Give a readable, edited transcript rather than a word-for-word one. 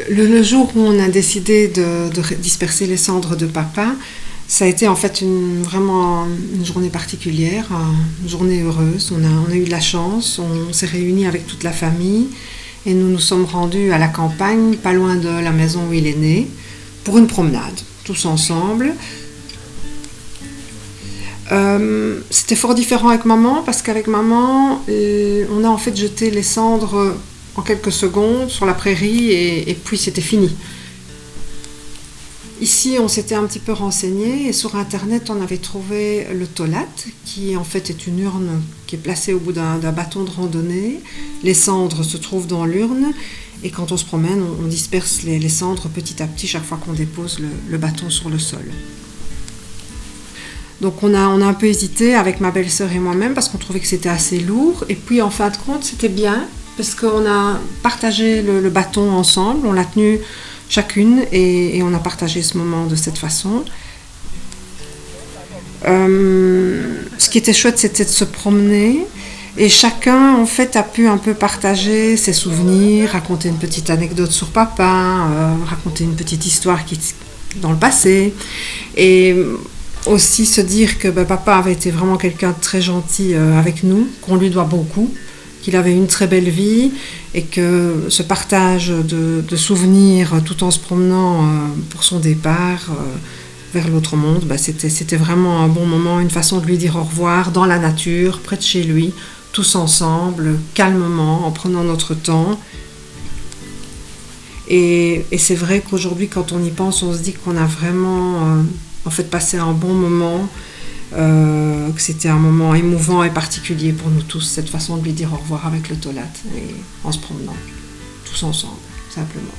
Le jour où on a décidé de disperser les cendres de papa, ça a été en fait vraiment une journée particulière, une journée heureuse. On a eu de la chance, on s'est réunis avec toute la famille et nous nous sommes rendus à la campagne, pas loin de la maison où il est né, pour une promenade, tous ensemble. C'était fort différent avec maman parce qu'avec maman, on a en fait jeté les cendres en quelques secondes sur la prairie et puis c'était fini. Ici, on s'était un petit peu renseigné et sur internet, on avait trouvé le tolat, qui en fait est une urne qui est placée au bout d'un bâton de randonnée. Les cendres se trouvent dans l'urne et quand on se promène, on disperse les cendres petit à petit chaque fois qu'on dépose le bâton sur le sol. Donc on a un peu hésité avec ma belle-sœur et moi-même parce qu'on trouvait que c'était assez lourd. Et puis en fin de compte, c'était bien parce qu'on a partagé le bâton ensemble, on l'a tenu chacune et on a partagé ce moment de cette façon. Ce qui était chouette, c'était de se promener et chacun en fait a pu un peu partager ses souvenirs, raconter une petite anecdote sur papa, raconter une petite histoire qui est dans le passé et aussi se dire que papa avait été vraiment quelqu'un de très gentil avec nous, qu'on lui doit beaucoup, qu'il avait une très belle vie et que ce partage de souvenirs tout en se promenant pour son départ vers l'autre monde, c'était vraiment un bon moment, une façon de lui dire au revoir dans la nature, près de chez lui, tous ensemble, calmement, en prenant notre temps. Et c'est vrai qu'aujourd'hui, quand on y pense, on se dit qu'on a vraiment en fait passé un bon moment, que c'était un moment émouvant et particulier pour nous tous, cette façon de lui dire au revoir avec le tolat et en se promenant, tous ensemble, simplement.